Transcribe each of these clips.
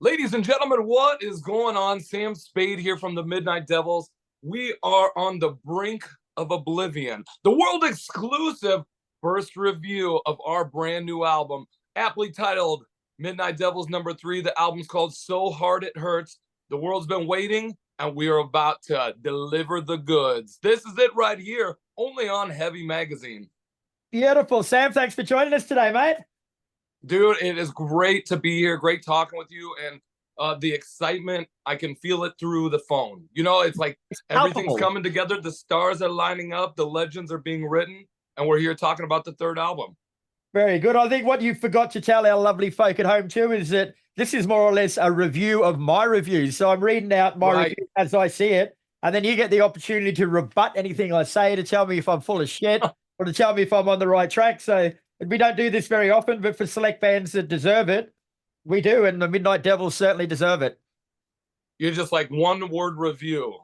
Ladies and gentlemen, what is going on? Sam Spade here from the Midnight Devils. We are on the brink of oblivion. The world exclusive first review of our brand new album, aptly titled Midnight Devils #3. The album's called So Hard It Hurts. The world's been waiting, and we are about to deliver the goods. This is it right here, only on Heavy Magazine. Beautiful. Sam, thanks for joining us today, mate. Dude, it is great to be here. Great talking with you. And the excitement, I can feel it through the phone. You know, it's like everything's coming together. The stars are lining up. The legends are being written. And we're here talking about the third album. Very good. I think what you forgot to tell our lovely folk at home too is that this is more or less a review of my reviews. So I'm reading out my review as I see it. And then you get the opportunity to rebut anything I say, to tell me if I'm full of shit or to tell me if I'm on the right track. So we don't do this very often, but for select bands that deserve it, we do, and the Midnight Devils certainly deserve it. You're just like one word review.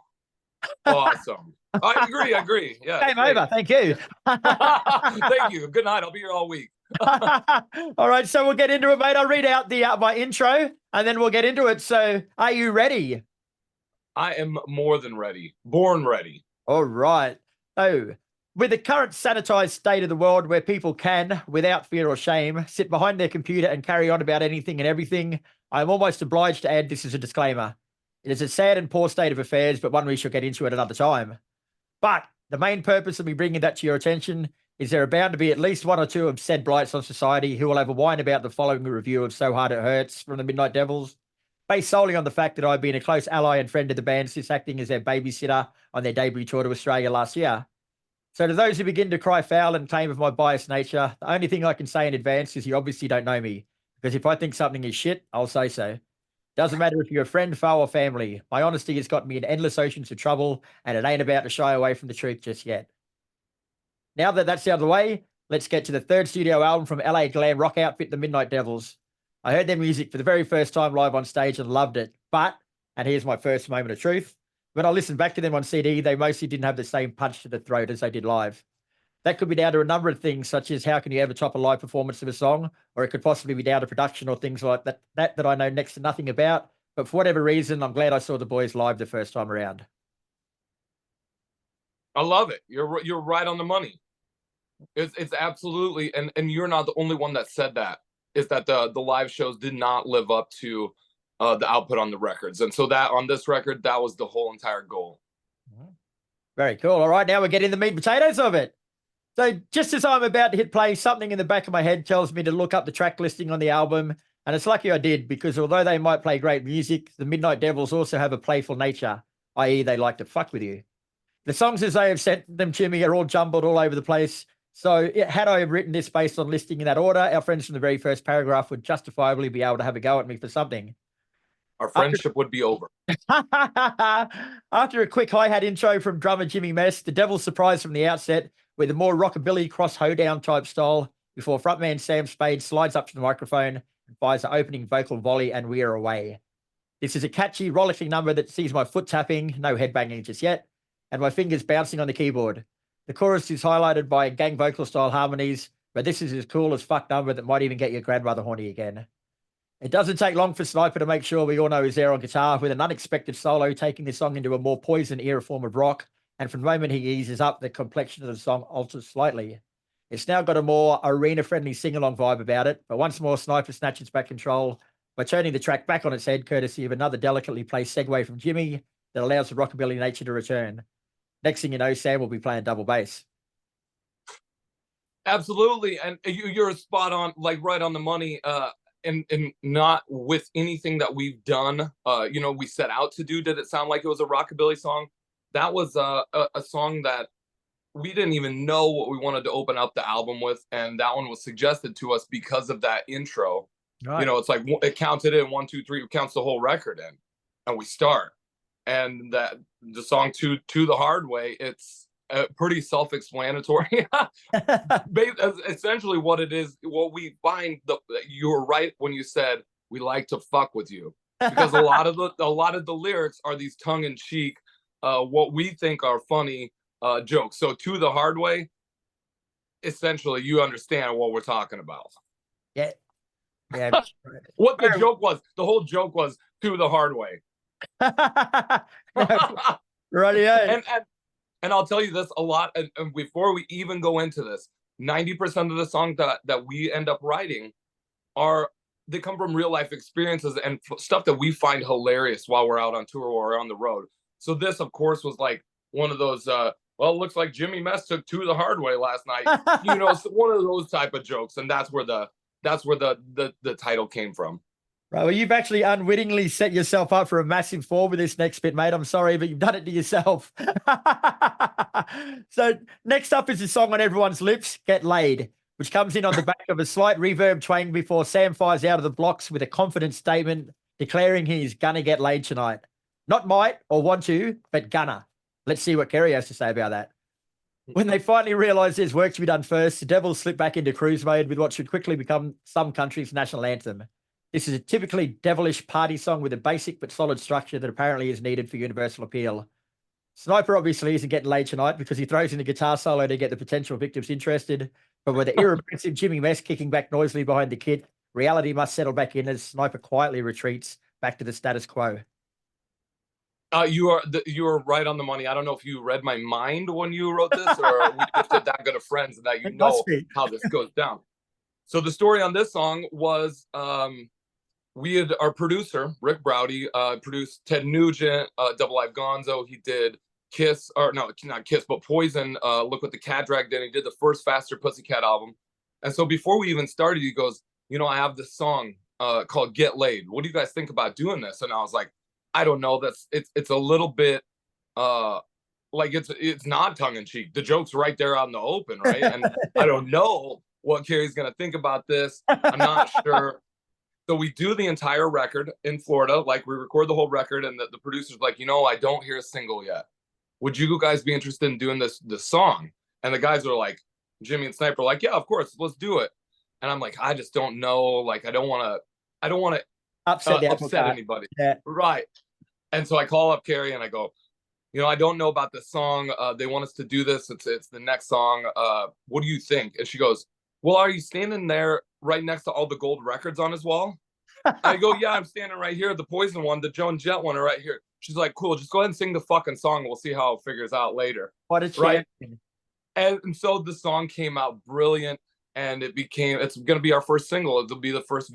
Awesome. I agree. Yeah. Game over. Thank you. Thank you. Good night. I'll be here all week. All right, so we'll get into it, mate. I'll read out the my intro, and then we'll get into it. So are you ready? I am more than ready. Born ready. All right. Oh, with the current sanitized state of the world where people can, without fear or shame, sit behind their computer and carry on about anything and everything, I am almost obliged to add this as a disclaimer. It is a sad and poor state of affairs, but one we shall get into at another time. But the main purpose of me bringing that to your attention is there are bound to be at least one or two of said blights on society who will have a whine about the following review of So Hard It Hurts from the Midnight Devils, based solely on the fact that I've been a close ally and friend of the band since acting as their babysitter on their debut tour to Australia last year. So to those who begin to cry foul and claim of my biased nature, the only thing I can say in advance is you obviously don't know me, because if I think something is shit, I'll say so. Doesn't matter if you're a friend, foe, or family. My honesty has got me in endless oceans of trouble, and it ain't about to shy away from the truth just yet. Now that that's out of the way, let's get to the third studio album from LA glam rock outfit, the Midnight Devils. I heard their music for the very first time live on stage and loved it, but, and here's my first moment of truth, when I listened back to them on CD, they mostly didn't have the same punch to the throat as they did live. That could be down to a number of things, such as how can you ever top a live performance of a song, or it could possibly be down to production or things like that I know next to nothing about. But for whatever reason, I'm glad I saw the boys live the first time around. I love it. You're right on the money. It's absolutely, and you're not the only one that said that. Is that the live shows did not live up to the output on the records. And so that on this record, that was the whole entire goal. Very cool. All right, now we're getting the meat and potatoes of it. So just as I'm about to hit play, something in the back of my head tells me to look up the track listing on the album. And it's lucky I did, because although they might play great music, the Midnight Devils also have a playful nature, i.e. they like to fuck with you. The songs as they have sent them to me are all jumbled all over the place. So had I written this based on listing in that order, our friends from the very first paragraph would justifiably be able to have a go at me for something. Our friendship would be over. After a quick hi-hat intro from drummer Jimmy Mess, the Devils surprised from the outset with a more rockabilly cross hoedown type style before frontman Sam Spade slides up to the microphone and fires the opening vocal volley, and we are away. This is a catchy, rollicking number that sees my foot tapping, no headbanging just yet, and my fingers bouncing on the keyboard. The chorus is highlighted by gang vocal style harmonies, but this is as cool as fuck number that might even get your grandmother horny again. It doesn't take long for Sniper to make sure we all know he's there on guitar, with an unexpected solo taking the song into a more Poison era form of rock, and from the moment he eases up, the complexion of the song alters slightly. It's now got a more arena-friendly sing-along vibe about it, but once more Sniper snatches back control by turning the track back on its head, courtesy of another delicately placed segue from Jimmy that allows the rockabilly nature to return. Next thing you know, Sam will be playing double bass. Absolutely, and you're spot on, like right on the money. And not with anything that we've done, we set out to do. Did it sound like it was a rockabilly song? That was a song that we didn't even know what we wanted to open up the album with, and that one was suggested to us because of that intro. Right. It's like it counted in 1, 2, 3, it counts the whole record in, and we start. And that the song to the hard way, it's pretty self-explanatory. Essentially what it is, what we find, you were right when you said we like to fuck with you, because a lot of the lyrics are these tongue-in-cheek, what we think are funny jokes. So to the hard way, essentially you understand what we're talking about. Yeah. Yeah. What the joke was, the whole joke was to the hard way. Rightio. And I'll tell you this a lot, and before we even go into this, 90% of the songs that we end up writing they come from real life experiences and stuff that we find hilarious while we're out on tour or on the road. So this, of course, was like one of those, well, it looks like Jimmy Mess took to the hard way last night. You know, so one of those type of jokes, and that's where the title came from. Right, well, you've actually unwittingly set yourself up for a massive fall with this next bit, mate. I'm sorry, but you've done it to yourself. So next up is the song on everyone's lips, Get Laid, which comes in on the back of a slight reverb twang before Sam fires out of the blocks with a confident statement declaring he's gonna get laid tonight. Not might or want to, but gonna. Let's see what Kerry has to say about that. When they finally realise there's work to be done first, the Devils slip back into cruise mode with what should quickly become some country's national anthem. This is a typically devilish party song with a basic but solid structure that apparently is needed for universal appeal. Sniper obviously isn't getting laid tonight because he throws in a guitar solo to get the potential victims interested, but with the irrepressive Jimmy Mess kicking back noisily behind the kit, reality must settle back in as Sniper quietly retreats back to the status quo. You are right on the money. I don't know if you read my mind when you wrote this, or we just did that good of friends and that you know how this goes down. So the story on this song was our producer Rick Browdy produced Ted Nugent, Double Live Gonzo. He did Kiss, or no, not Kiss, but Poison. Look What the Cat Dragged In. He did the first Faster Pussycat album. And so before we even started, he goes, you know, I have this song called Get Laid. What do you guys think about doing this? And I was like, I don't know. It's a little bit like it's not tongue in cheek. The joke's right there out in the open, right? And I don't know what Carrie's gonna think about this. I'm not sure. So we do the entire record in Florida. Like, we record the whole record, and the producer's like, you know, I don't hear a single yet. Would you guys be interested in doing this song? And the guys are like, Jimmy and Sniper, like, yeah, of course, let's do it. And I'm like, I just don't know. Like, I don't want to upset anybody. Yeah. Right. And so I call up Carrie and I go, you know, I don't know about this song. They want us to do this. It's the next song. What do you think? And she goes, well, are you standing there right next to all the gold records on his wall? I go, yeah, I'm standing right here. The Poison one, the Joan Jett one are right here. She's like, cool, just go ahead and sing the fucking song. We'll see how it figures out later. What a champion. And so the song came out brilliant, and it's going to be our first single. It'll be the first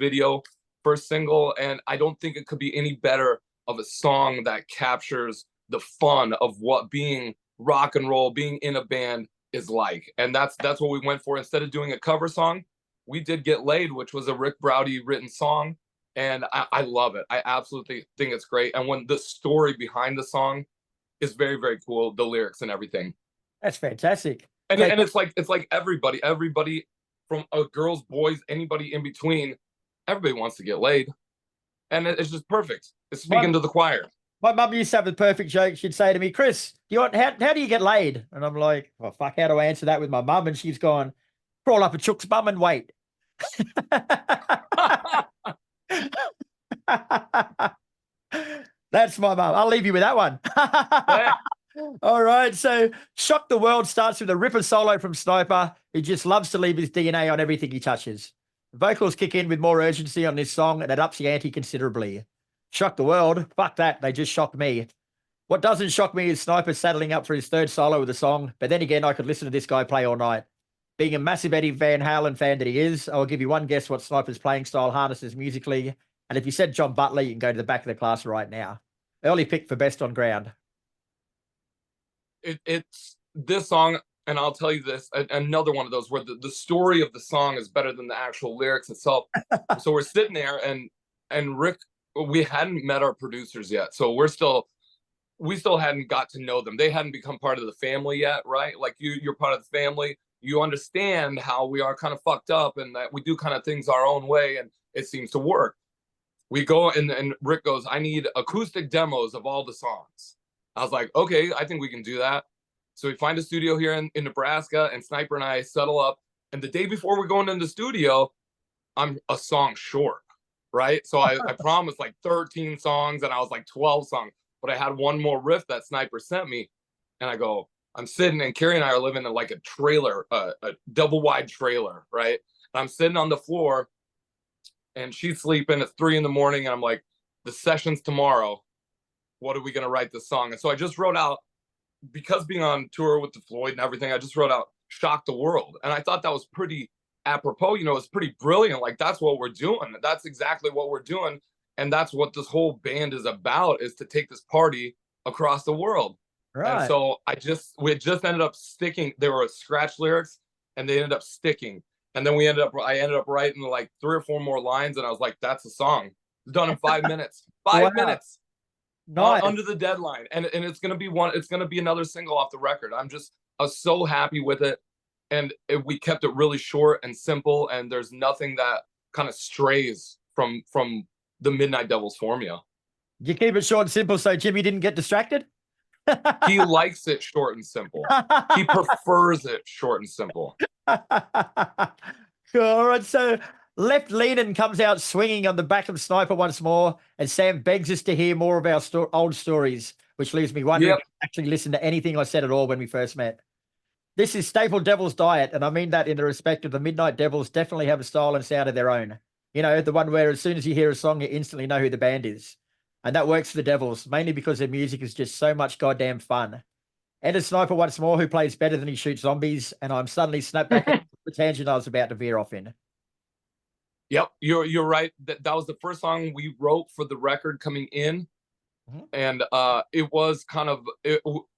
single. And I don't think it could be any better of a song that captures the fun of what being rock and roll, being in a band is like. And that's what we went for. Instead of doing a cover song, we did Get Laid, which was a Rick Browdy written song. And I love it. I absolutely think it's great. And when the story behind the song is very, very cool, the lyrics and everything. That's fantastic. And it's like everybody from girls, boys, anybody in between, everybody wants to get laid. And it's just perfect. It's speaking to the choir. My mum used to have the perfect joke. She'd say to me, Chris, how do you get laid? And I'm like, well, fuck, how do I answer that with my mum? And she's gone, crawl up a chook's bum and wait. That's my mum. I'll leave you with that one. Yeah. All right. So Shock the World starts with a ripper solo from Sniper, who just loves to leave his DNA on everything he touches. The vocals kick in with more urgency on this song, and it ups the ante considerably. Shock the World? Fuck that. They just shocked me. What doesn't shock me is Sniper saddling up for his third solo with the song, but then again, I could listen to this guy play all night. Being a massive Eddie Van Halen fan that he is, I'll give you one guess what Sniper's playing style harnesses musically, and if you said John Butler, you can go to the back of the class right now. Early pick for Best on Ground. It's this song, and I'll tell you this, another one of those where the story of the song is better than the actual lyrics itself. So we're sitting there, and Rick, we hadn't met our producers yet, so we still hadn't got to know them. They hadn't become part of the family yet, right? Like you're part of the family. You understand how we are kind of fucked up and that we do kind of things our own way, and it seems to work. We go and Rick goes, I need acoustic demos of all the songs. I was like, okay, I think we can do that. So we find a studio here in Nebraska, and Sniper and I settle up. And the day before we're going into the studio, I'm a song short, right? So I promised like 13 songs, and I was like 12 songs. But I had one more riff that Sniper sent me. And I go, I'm sitting, and Carrie and I are living in like a trailer, a double wide trailer, right? And I'm sitting on the floor, and she's sleeping. It's 3 in the morning, and I'm like, the session's tomorrow. What are we gonna write this song? And so I just wrote out, because being on tour with the Floyd and everything, I just wrote out "Shock the World," and I thought that was pretty apropos. You know, it's pretty brilliant. Like, that's what we're doing. That's exactly what we're doing, and that's what this whole band is about: is to take this party across the world. And Right. so we just ended up sticking. There were scratch lyrics, and they ended up sticking. And then I ended up writing like 3 or 4 more lines, and I was like, "That's a song. It's done in 5 minutes. Wow. 5 minutes Nice. under the deadline." And it's gonna be one. It's gonna be another single off the record. I was so happy with it, and we kept it really short and simple. And there's nothing that kind of strays from the Midnight Devils formula. You keep it short and simple so Jimmy didn't get distracted? He likes it short and simple. He prefers it short and simple. Cool. All right, so Left Leanin' comes out swinging on the back of Sniper once more, and Sam begs us to hear more of our old stories, which leaves me wondering if you actually listened to anything I said at all when we first met. This is staple Devils diet, and I mean that in the respect of the Midnight Devils definitely have a style and sound of their own. You know, the one where as soon as you hear a song, you instantly know who the band is. And that works for the Devils, mainly because their music is just so much goddamn fun. Enter Sniper once more, who plays better than he shoots zombies, and I'm suddenly snapped back at the tangent I was about to veer off in. Yep, you're right. That was the first song we wrote for the record coming in. And it was kind of,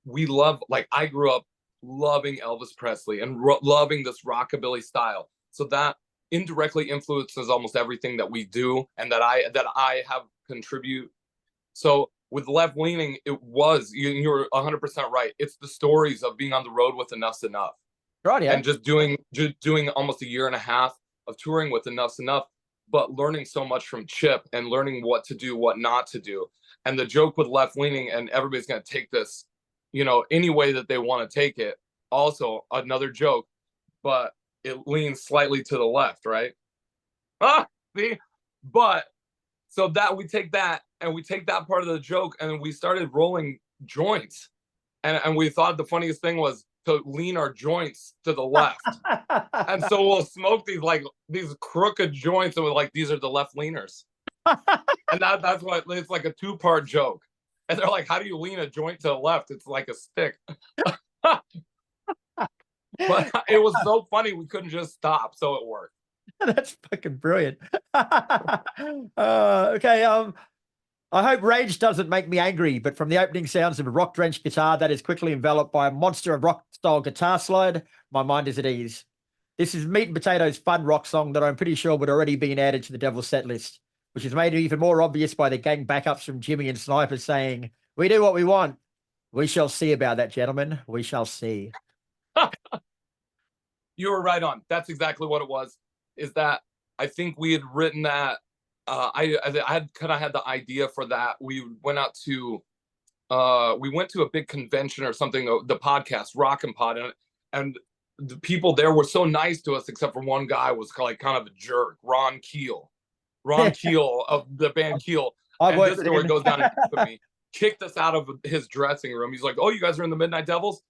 we love, like, I grew up loving Elvis Presley and loving this rockabilly style. So that indirectly influences almost everything that we do and that I have contribute. So with Left Leaning, it was, you're 100% right. It's the stories of being on the road with Enough's Enough. Right, yeah. And just doing almost a year and a half of touring with Enough's Enough, but learning so much from Chip and learning what to do, what not to do. And the joke with Left Leaning, and everybody's going to take this, you know, any way that they want to take it. Also, another joke, but it leans slightly to the left, right? See? But so that we take that and we take that part of the joke and we started rolling joints. And we thought the funniest thing was to lean our joints to the left. And so we'll smoke these crooked joints and we're like, these are the left leaners. And that's what it's like, a 2-part joke. And they're like, how do you lean a joint to the left? It's like a stick. But it was so funny, we couldn't just stop, so it worked. That's fucking brilliant. Okay, I hope rage doesn't make me angry, but from the opening sounds of a rock-drenched guitar that is quickly enveloped by a monster of rock-style guitar slide, my mind is at ease. This is Meat and Potatoes' fun rock song that I'm pretty sure would already been added to the Devil's set list, which is made even more obvious by the gang backups from Jimmy and Sniper saying, "We do what we want. We shall see about that, gentlemen. We shall see." You were right on. That's exactly what it was. Is that I think we had written that. I had kind of had the idea for that. We went out to a big convention or something, the podcast Rockin' Pod, and the people there were so nice to us, except for one guy was like kind of a jerk, Ron Keel of the band Keel. And this story goes down to me. Kicked us out of his dressing room. He's like, "Oh, you guys are in the Midnight Devils?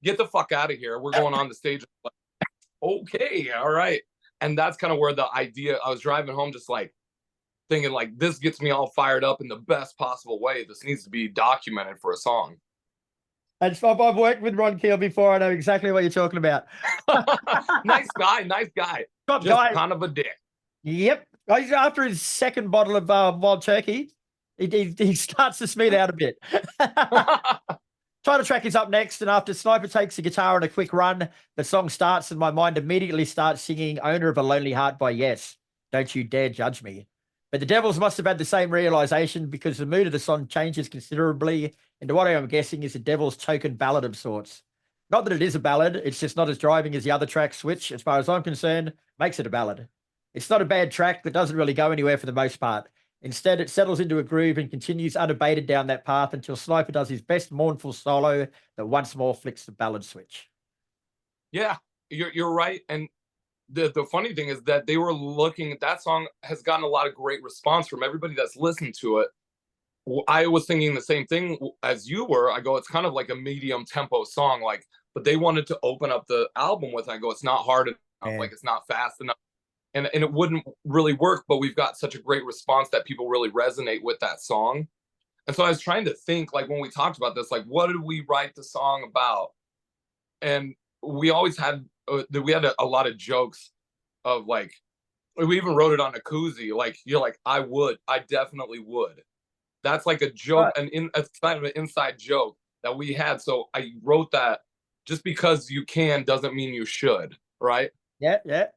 Get the fuck out of here. We're going on the stage." Like, okay, all right. And that's kind of where the idea, I was driving home just like thinking like, this gets me all fired up in the best possible way. This needs to be documented for a song. And I've worked with Ron Keel before. I know exactly what you're talking about. Nice guy. Top just guy. kind of a dick. Yep. After his second bottle of wild turkey, he starts to smooth out a bit. Title track is up next, and after Sniper takes the guitar on a quick run, the song starts, and my mind immediately starts singing "Owner of a Lonely Heart" by Yes. Don't you dare judge me. But the Devils must have had the same realization, because the mood of the song changes considerably into what I am guessing is a Devils token ballad of sorts. Not that it is a ballad, it's just not as driving as the other tracks, which, as far as I'm concerned, makes it a ballad. It's not a bad track that doesn't really go anywhere for the most part. Instead, it settles into a groove and continues unabated down that path until Sniper does his best mournful solo that once more flicks the ballad switch. Yeah, you're right. And the funny thing is that they were looking, that song has gotten a lot of great response from everybody that's listened to it. I was thinking the same thing as you were. I go, it's kind of like a medium tempo song, like, but they wanted to open up the album with, I go, it's not hard enough, like it's not fast enough. and it wouldn't really work, but we've got such a great response that people really resonate with that song. And so I was trying to think, like, when we talked about this, like, what did we write the song about? And we always had a lot of jokes of, like, we even wrote it on a koozie, like, you're like, I definitely would. That's like a joke, it's kind of an inside joke that we had. So I wrote that. Just because you can doesn't mean you should, right? Yeah, yeah.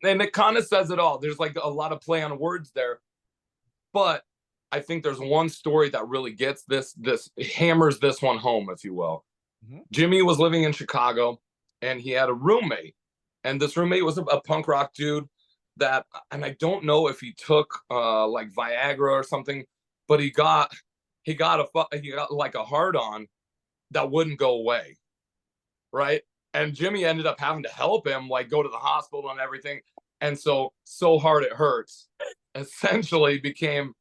And it kind of says it all. There's like a lot of play on words there, but I think there's one story that really gets this hammers this one home, if you will. Mm-hmm. Jimmy was living in Chicago, and he had a roommate, and this roommate was a punk rock dude that, and I don't know if he took like Viagra or something, but he got like a hard on that wouldn't go away, right? And Jimmy ended up having to help him, like, go to the hospital and everything. And so hard it hurts essentially became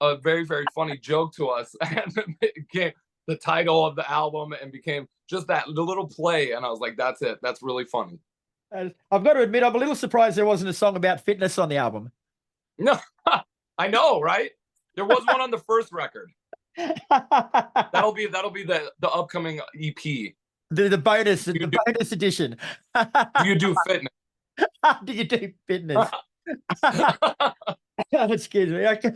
a very, very funny joke to us, and it became the title of the album, and became just the little play. And I was like, that's it. That's really funny. I've got to admit, I'm a little surprised there wasn't a song about fitness on the album. No, I know, right? There was one on the first record. That'll be the upcoming EP. The bonus edition. Do you do fitness? Do you do fitness? Excuse me. Okay.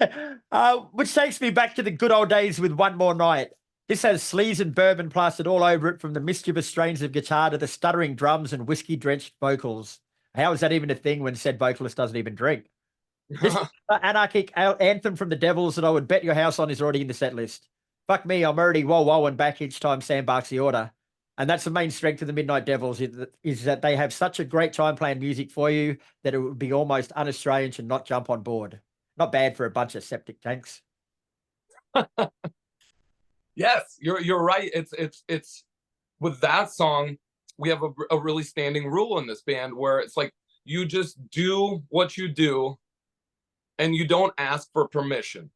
Which takes me back to the good old days with One More Night. This has sleaze and bourbon plastered all over it, from the mischievous strains of guitar to the stuttering drums and whiskey-drenched vocals. How is that even a thing when said vocalist doesn't even drink? This anarchic anthem from the Devils that I would bet your house on is already in the set list. Fuck me, I'm already whoa and back each time Sam barks the order. And that's the main strength of the Midnight Devils, is that they have such a great time playing music for you that it would be almost un-Australian to not jump on board. Not bad for a bunch of septic tanks. Yes, you're right. It's with that song, we have a really standing rule in this band where it's like, you just do what you do and you don't ask for permission.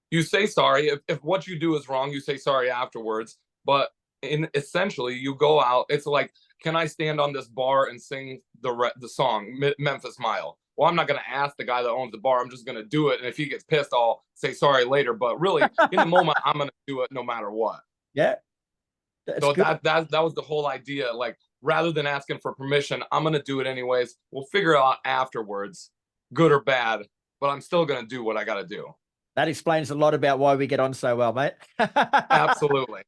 You say sorry. If what you do is wrong, you say sorry afterwards. But essentially, you go out. It's like, can I stand on this bar and sing the song Memphis Mile? Well, I'm not going to ask the guy that owns the bar. I'm just going to do it. And if he gets pissed, I'll say sorry later. But really, in the moment, I'm going to do it no matter what. Yeah. So that was the whole idea. Like, rather than asking for permission, I'm going to do it anyways. We'll figure out afterwards, good or bad, but I'm still going to do what I got to do. That explains a lot about why we get on so well, mate. Absolutely.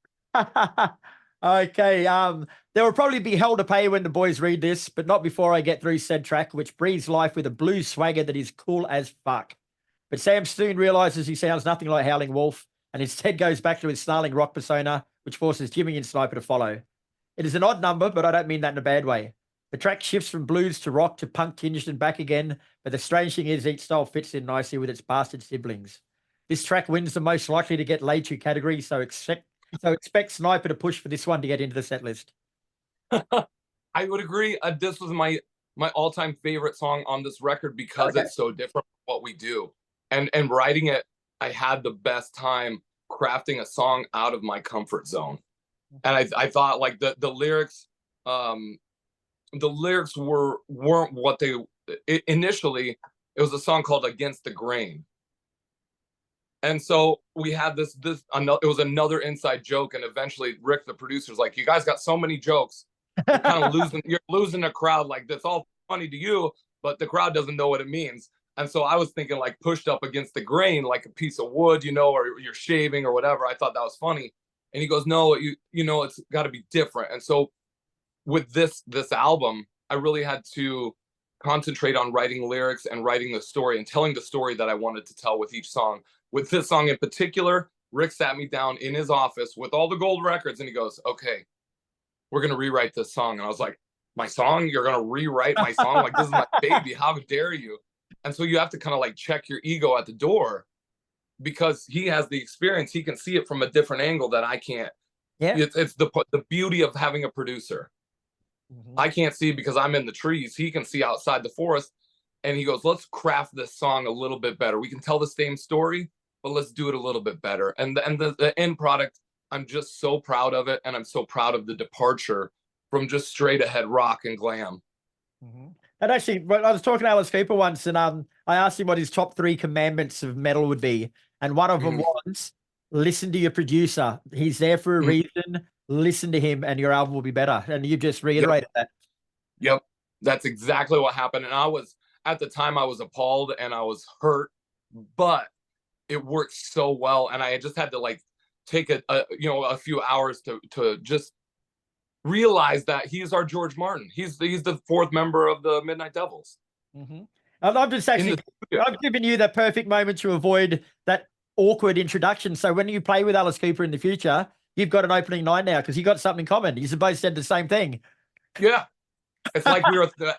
Okay. There will probably be hell to pay when the boys read this, but not before I get through said track, which breathes life with a blues swagger that is cool as fuck. But Sam soon realizes he sounds nothing like Howling Wolf, and instead goes back to his snarling rock persona, which forces Jimmy and Sniper to follow. It is an odd number, but I don't mean that in a bad way. The track shifts from blues to rock to punk tinged and back again, but the strange thing is each style fits in nicely with its bastard siblings. This track wins the most likely to get laid to category, so expect Sniper to push for this one to get into the set list. I would agree. This was my all-time favorite song on this record because it's so different from what we do. And writing it, I had the best time crafting a song out of my comfort zone. And I thought, like, the lyrics weren't what they initially. It was a song called Against the Grain. And so we had it was another inside joke. And eventually Rick, the producer's like, you guys got so many jokes. You're kind of losing a crowd. Like, that's all funny to you, but the crowd doesn't know what it means. And so I was thinking, like, pushed up against the grain, like a piece of wood, or you're shaving or whatever. I thought that was funny. And he goes, no, it's got to be different. And so with this album, I really had to concentrate on writing lyrics and writing the story and telling the story that I wanted to tell with each song. With this song in particular, Rick sat me down in his office with all the gold records, and he goes, okay, we're going to rewrite this song. And I was like, my song? You're going to rewrite my song? Like, this is my baby. How dare you? And so you have to kind of, like, check your ego at the door, because he has the experience. He can see it from a different angle that I can't. Yeah. It's the beauty of having a producer. Mm-hmm. I can't see because I'm in the trees. He can see outside the forest. And he goes, let's craft this song a little bit better. We can tell the same story, but let's do it a little bit better. And the end product, I'm just so proud of it. And I'm so proud of the departure from just straight ahead rock and glam. Mm-hmm. And actually, when I was talking to Alice Cooper once, and I asked him what his top 3 commandments of metal would be, and one of them Mhm, was listen to your producer. He's there for a mhm. reason. Listen to him, and your album will be better. And you just Yep, reiterated that. yep. That's exactly what happened. And I was at the time I was appalled and I was hurt, but it worked so well. And I just had to like take a few hours to just realize that he's our George Martin. He's the fourth member of the Midnight Devils Mm-hmm. I'm just in actually, the studio. I'm giving you that perfect moment to avoid that awkward introduction. So when you play with Alice Cooper in the future, you've got an opening line now because you got something in common. You both said the same thing. Yeah, it's like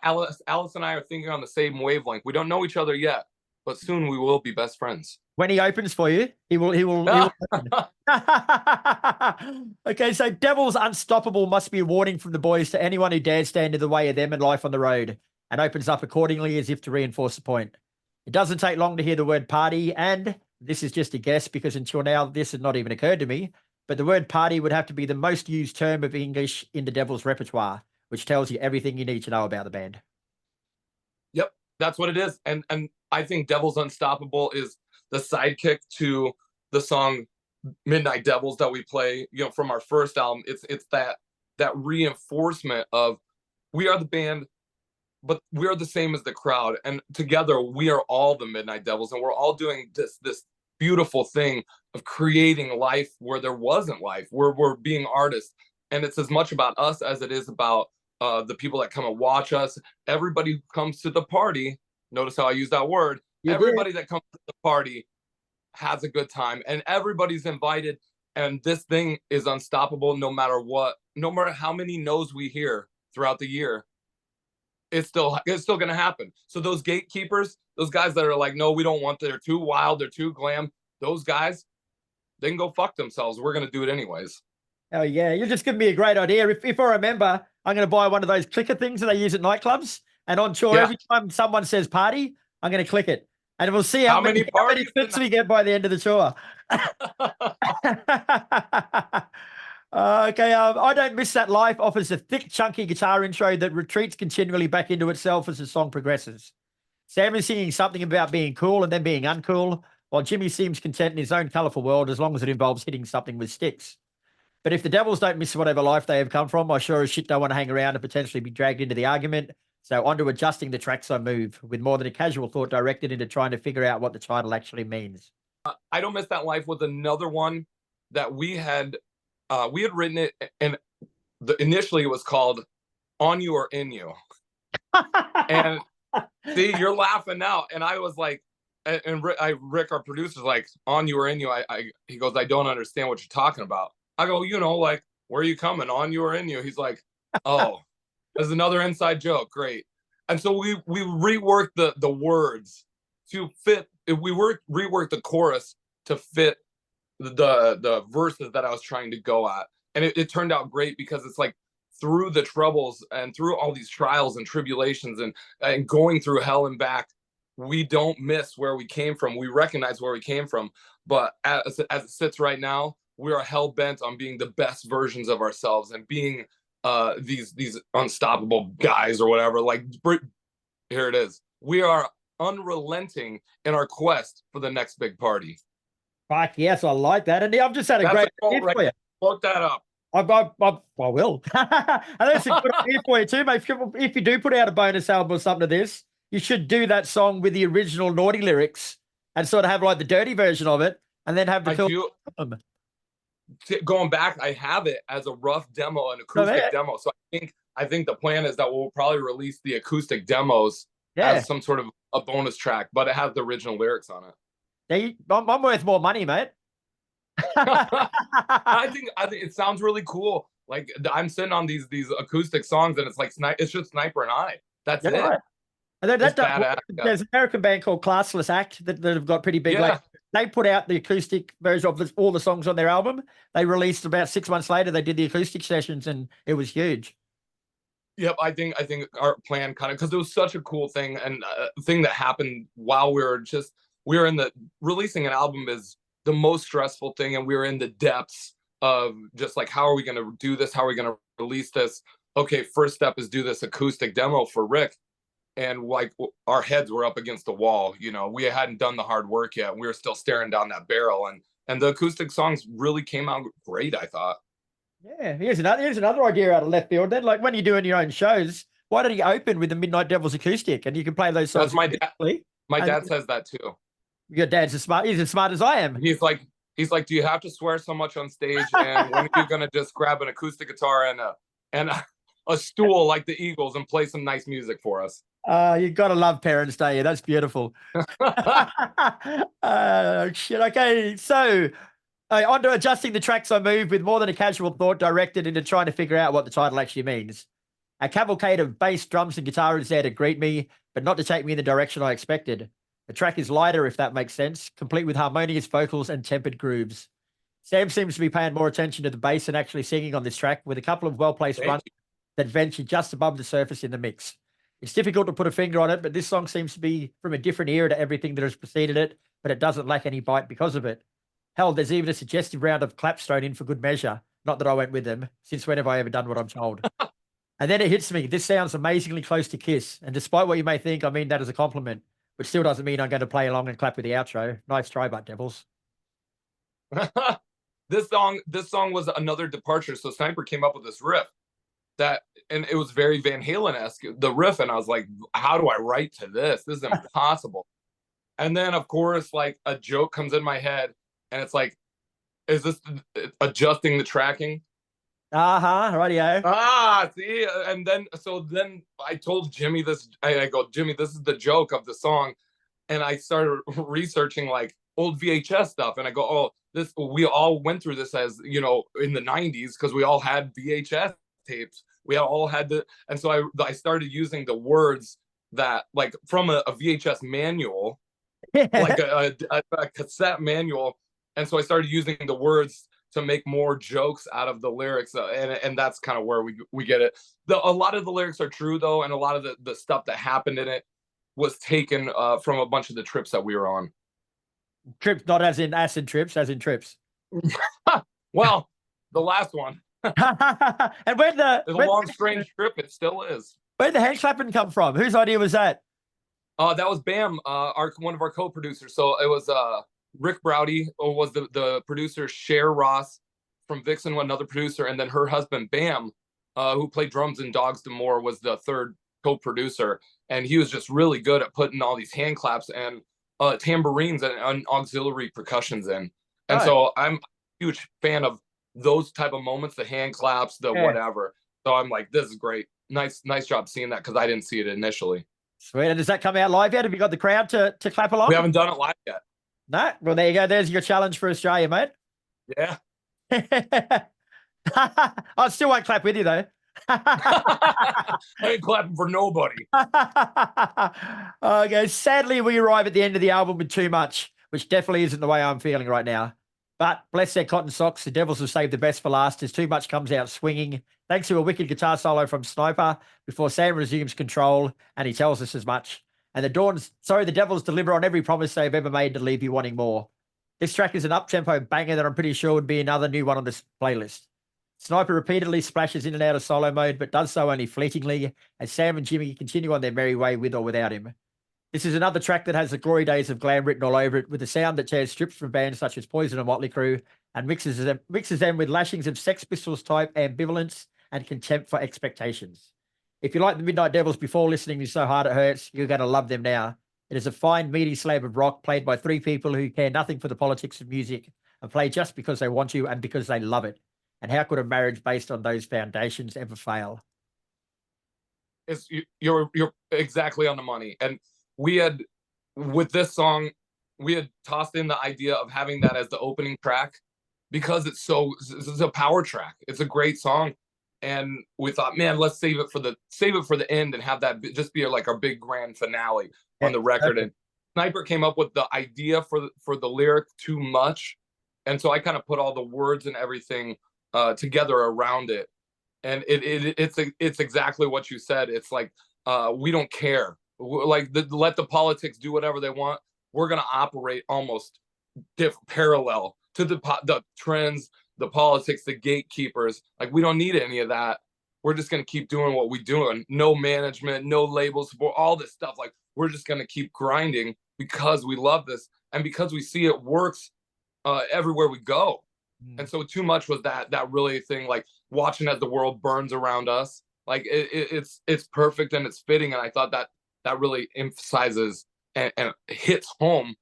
Alice and I are thinking on the same wavelength. We don't know each other yet, but soon we will be best friends. When he opens for you, he will. Okay, so Devil's Unstoppable must be a warning from the boys to anyone who dares stand in the way of them and life on the road, and opens up accordingly as if to reinforce the point. It doesn't take long to hear the word party, and this is just a guess because until now this had not even occurred to me, but the word party would have to be the most used term of English in the Devil's repertoire, which tells you everything you need to know about the band. Yep, that's what it is. And I think Devil's Unstoppable is the sidekick to the song Midnight Devils that we play, from our first album. It's that reinforcement of we are the band, but we're the same as the crowd, and together we are all the Midnight Devils, and we're all doing this beautiful thing of creating life where there wasn't life. We're being artists, and it's as much about us as it is about the people that come and watch us. Everybody who comes to the party, notice how I use that word. You did. Everybody that comes to the party has a good time, and everybody's invited. And this thing is unstoppable, no matter what, no matter how many no's we hear throughout the year. It's still going to happen. So those gatekeepers, those guys that are like, no, we don't want that. They're too wild. They're too glam. Those guys, they can go fuck themselves. We're going to do it anyways. Oh yeah, you're just giving me a great idea. If I remember, I'm going to buy one of those clicker things that they use at nightclubs, and on tour, Yeah. every time someone says party, I'm going to click it, and we'll see How many parties clicks we get by the end of the tour. Okay, I Don't Miss That Life offers a thick, chunky guitar intro that retreats continually back into itself as the song progresses. Sam is singing something about being cool and then being uncool, while Jimmy seems content in his own colourful world as long as it involves hitting something with sticks. But if the Devils don't miss whatever life they have come from, I sure as shit don't want to hang around and potentially be dragged into the argument. So on to adjusting the tracks I move, with more than a casual thought directed into trying to figure out what the title actually means. I Don't Miss That Life was another one that we had written it, and initially it was called On You or In You. And see, you're laughing now. And I was like, and Rick, our producer's like, On You or In You. He goes, I don't understand what you're talking about. I go, like, where are you coming? On You or In You? He's like, oh, there's another inside joke. Great. And so we reworked the words to fit. We reworked the chorus to fit the verses that I was trying to go at. And it turned out great because it's like through the troubles and through all these trials and tribulations and going through hell and back, we don't miss where we came from. We recognize where we came from. But as it sits right now, we are hell bent on being the best versions of ourselves and being these unstoppable guys or whatever. Like, here it is. We are unrelenting in our quest for the next big party. Fuck yes, I like that. And I've just had a great idea for you. Look that up. I will. And that's a good idea for you too, mate. If you do put out a bonus album or something of this, you should do that song with the original naughty lyrics and sort of have like the dirty version of it, and then have the film. Going back, I have it as a rough demo, an acoustic demo. So I think the plan is that we'll probably release the acoustic demos as some sort of a bonus track, but it has the original lyrics on it. I'm worth more money, mate. I think it sounds really cool. Like, I'm sitting on these acoustic songs, and it's like it's just Sniper and I. That's it. Right. And there's an American band called Classless Act that have got pretty big. Like, they put out the acoustic version of all the songs on their album. They released about 6 months later. They did the acoustic sessions, and it was huge. Yep, I think our plan kind of, because it was such a cool thing, and a thing that happened while we were in the releasing an album is the most stressful thing, and we were in the depths of just like, how are we going to do this? How are we going to release this? Okay, first step is do this acoustic demo for Rick. and like our heads were up against the wall. You know, we hadn't done the hard work yet. We were still staring down that barrel, and the acoustic songs really came out great, I thought. Yeah, here's another idea out of left field. Then, like when you're doing your own shows, why don't you open with the Midnight Devils acoustic, and you can play those songs? That's my dad. My And dad says that too. your dad's he's as smart as I am. He's like, do you have to swear so much on stage? And when are you gonna just grab an acoustic guitar and a stool like the Eagles and play some nice music for us? You gotta love parents, don't you? That's beautiful. Shit. Okay, so on to adjusting the tracks, I move with more than a casual thought directed into trying to figure out what the title actually means. A cavalcade of bass, drums, and guitar is there to greet me, but not to take me in the direction I expected. The track is lighter, if that makes sense, complete with harmonious vocals and tempered grooves. Sam seems to be paying more attention to the bass and actually singing on this track, with a couple of well-placed runs that venture just above the surface in the mix. It's difficult to put a finger on it, but this song seems to be from a different era to everything that has preceded it, but it doesn't lack any bite because of it. Hell, there's even a suggestive round of claps thrown in for good measure. Not that I went with them, since when have I ever done what I'm told? And then it hits me. This sounds amazingly close to Kiss. And despite what you may think, I mean that as a compliment, which still doesn't mean I'm going to play along and clap with the outro. Nice try, Butt Devils. This song was another departure. So Sniper came up with this riff and it was very Van Halen-esque, the riff. And I was like, how do I write to this? This is impossible. And then, of course, like a joke comes in my head, and it's like, is this adjusting the tracking? Rightio. See, and then I told Jimmy this. I go, Jimmy, this is the joke of the song, and I started researching like old VHS stuff, and I go, oh, we all went through this as in the '90s because we all had VHS tapes. We all had and so I started using the words that like from a VHS manual, like a cassette manual, and so I started using the words to make more jokes out of the lyrics, and that's kind of where we get it. A lot of the lyrics are true though, and a lot of the stuff that happened in it was taken from a bunch of the trips that we were on. Trips, not as in acid trips, as in trips. Well, the last one. And where's a long, strange trip. It still is. Where'd the hand clapping come from? Whose idea was that? That was Bam, one of our co-producers. So it was Rick Browdy was the producer, Cher Ross from Vixen, another producer, and then her husband Bam, who played drums in Dogs D'Amour, was the third co-producer, and he was just really good at putting all these hand claps and tambourines and auxiliary percussions in. And so I'm a huge fan of those type of moments, the hand claps, the whatever. So I'm like, this is great. Nice job seeing that, because I didn't see it initially. Sweet. And does that come out live yet? Have you got the crowd to clap along? We haven't done it live yet. No? Well, there you go. There's your challenge for Australia, mate. Yeah. I still won't clap with you, though. I ain't clapping for nobody. Okay. Sadly, we arrive at the end of the album with too much, which definitely isn't the way I'm feeling right now. But bless their cotton socks, the Devils have saved the best for last as too much comes out swinging, thanks to a wicked guitar solo from Sniper before Sam resumes control, and he tells us as much. And the Devils deliver on every promise they've ever made to leave you wanting more. This track is an up-tempo banger that I'm pretty sure would be another new one on this playlist. Sniper repeatedly splashes in and out of solo mode, but does so only fleetingly, as Sam and Jimmy continue on their merry way with or without him. This is another track that has the glory days of glam written all over it, with a sound that tears strips from bands such as Poison and Motley Crue, and mixes them with lashings of Sex Pistols type ambivalence and contempt for expectations. If you like the Midnight Devils before listening to So Hard It Hurts, you're going to love them now. It is a fine, meaty slab of rock played by three people who care nothing for the politics of music and play just because they want to and because they love it. And how could a marriage based on those foundations ever fail? You're exactly on the money. And with this song, we had tossed in the idea of having that as the opening track because it's a power track. It's a great song. And we thought, man, let's save it for the end and have that just be like our big grand finale on the record. And Sniper came up with the idea for the lyric Too Much. And so I kind of put all the words and everything together around it. And it's exactly what you said. It's like, we don't care. Like let the politics do whatever they want. We're going to operate almost parallel to the trends, the politics, the gatekeepers. Like we don't need any of that. we're just going to keep doing what we doing. No management, no label support, all this stuff. Like, we're just going to keep grinding because we love this and because we see it works everywhere we go. And so Too Much was that really thing, like watching as the world burns around us. Like it's perfect and it's fitting. And I thought that really emphasizes and hits home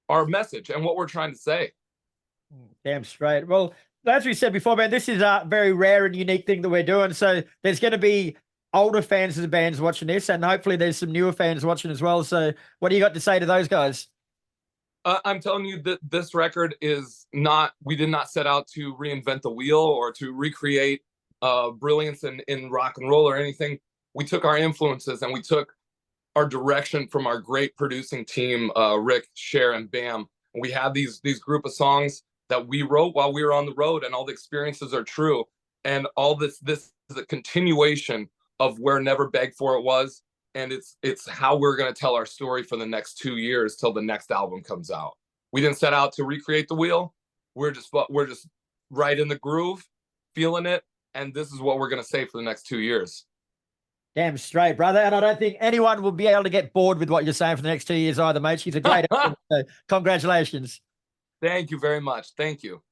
our message and what we're trying to say. Damn straight. Well, as we said before, man, this is a very rare and unique thing that we're doing. So there's going to be older fans of the bands watching this, and hopefully there's some newer fans watching as well. So what do you got to say to those guys? I'm telling you that this record is not, we did not set out to reinvent the wheel or to recreate brilliance in rock and roll or anything. We took our influences and we took our direction from our great producing team, Rick, Cher, and Bam. And we had these group of songs that we wrote while we were on the road, and all the experiences are true. And all this is a continuation of where Never Begged For It was. And it's how we're going to tell our story for the next 2 years till the next album comes out. We didn't set out to recreate the wheel. We're just right in the groove, feeling it, and this is what we're going to say for the next 2 years. Damn straight, brother. And I don't think anyone will be able to get bored with what you're saying for the next 2 years either, mate. She's a great so congratulations. Thank you very much. Thank you.